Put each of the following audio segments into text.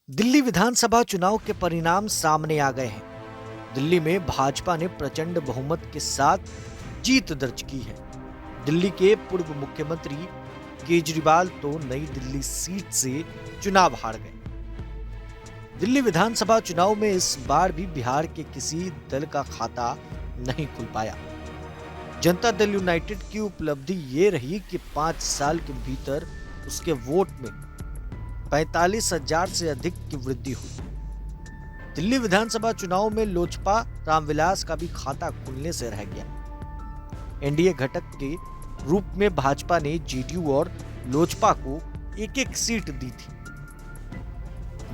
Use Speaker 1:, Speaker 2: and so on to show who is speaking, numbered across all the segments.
Speaker 1: दिल्ली विधानसभा चुनाव के परिणाम सामने आ गए हैं। दिल्ली में भाजपा ने प्रचंड बहुमत के साथ जीत दर्ज की है। दिल्ली के पूर्व मुख्यमंत्री केजरीवाल तो नई दिल्ली सीट से चुनाव हार गए। दिल्ली विधानसभा चुनाव में इस बार भी बिहार के किसी दल का खाता नहीं खुल पाया। जनता दल यूनाइटेड की उपलब्धि ये रही कि 5 साल के भीतर उसके वोट में 45,000 से अधिक की वृद्धि हुई। दिल्ली विधानसभा चुनाव में लोजपा रामविलास का भी खाता खुलने से रह गया। एनडीए घटक के रूप में भाजपा ने जेडीयू और लोजपा को एक-एक सीट दी थी।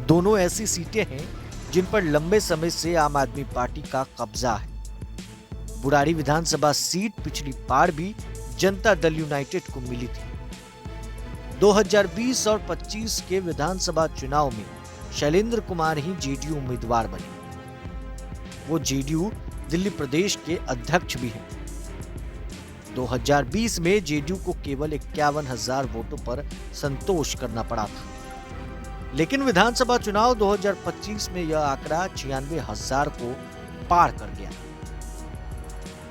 Speaker 1: दोनों ऐसी सीटें हैं जिन पर लंबे समय से आम आदमी पार्टी का कब्जा है। बुराड़ी विधानसभा सीट पिछली बार भी जनता दल यूनाइटेड को मिली थी। 2020 और 25 के विधानसभा चुनाव में शैलेंद्र कुमार ही जेडीयू उम्मीदवार बने। वो जेडीयू दिल्ली प्रदेश के अध्यक्ष भी हैं। 2020 में जेडीयू को केवल 51,000 वोटों पर संतोष करना पड़ा था, लेकिन विधानसभा चुनाव 2025 में यह आंकड़ा 96,000 को पार कर गया।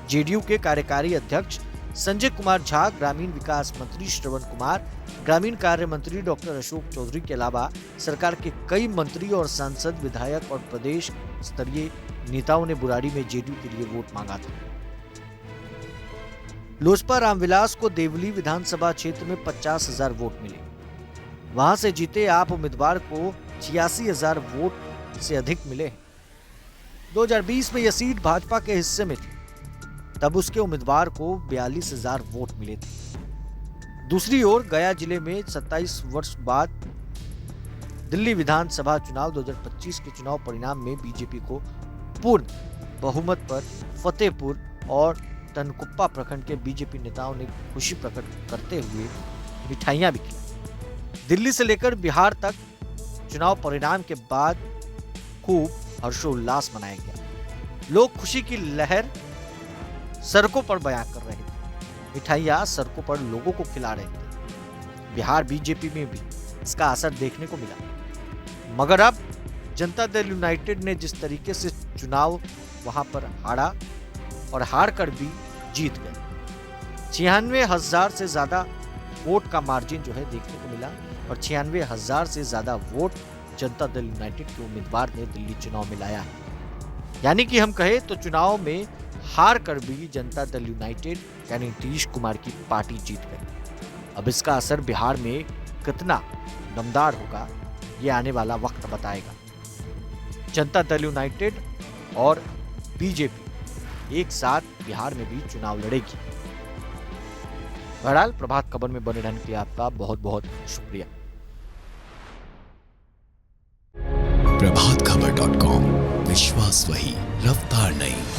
Speaker 1: जेडीयू के कार्यकारी अध्यक्ष संजय कुमार झा, ग्रामीण विकास मंत्री श्रवण कुमार, ग्रामीण कार्य मंत्री डॉक्टर अशोक चौधरी के अलावा सरकार के कई मंत्री और सांसद, विधायक और प्रदेश स्तरीय नेताओं ने बुराड़ी में जेडीयू के लिए वोट मांगा था। लोजपा रामविलास को देवली विधानसभा क्षेत्र में 50,000 वोट मिले। वहां से जीते आप उम्मीदवार को 86,000 वोट से अधिक मिले। 2020 में यह सीट भाजपा के हिस्से में थी, तब उसके उम्मीदवार को 42,000 वोट मिले थे। दूसरी ओर गया जिले में 27 वर्ष बाद दिल्ली विधानसभा चुनाव 2025 के चुनाव परिणाम में बीजेपी को पूर्ण बहुमत पर फतेहपुर और तनकुप्पा प्रखंड के बीजेपी नेताओं ने खुशी प्रकट करते हुए मिठाइयां भी खिलाई। दिल्ली से लेकर बिहार तक चुनाव परिणाम के बाद खूब हर्षोल्लास मनाया गया। लोग खुशी की लहर सड़कों पर बयां कर रहे थे, मिठाइयां सड़कों पर लोगों को खिला रहे थे। बिहार बीजेपी में भी इसका असर देखने को मिला, मगर अब जनता दल यूनाइटेड ने जिस तरीके से चुनाव वहां पर हारा और हार कर भी जीत गए। 96,000 से ज्यादा वोट का मार्जिन जो है देखने को मिला और 96,000 से ज्यादा वोट जनता दल यूनाइटेड के उम्मीदवार ने दिल्ली चुनाव में लाया है। यानी कि हम कहे तो चुनाव में हार कर भी जनता दल यूनाइटेड यानी नीतीश कुमार की पार्टी जीत गई। अब इसका असर बिहार में कितना दमदार होगा, ये आने वाला वक्त बताएगा। जनता दल यूनाइटेड और बीजेपी एक साथ बिहार में भी चुनाव लड़ेगी। बहरहाल प्रभात खबर में बने रहने के लिए आपका बहुत बहुत शुक्रिया।
Speaker 2: प्रभातखबर.com, विश्वास वही, रफ्तार नहीं।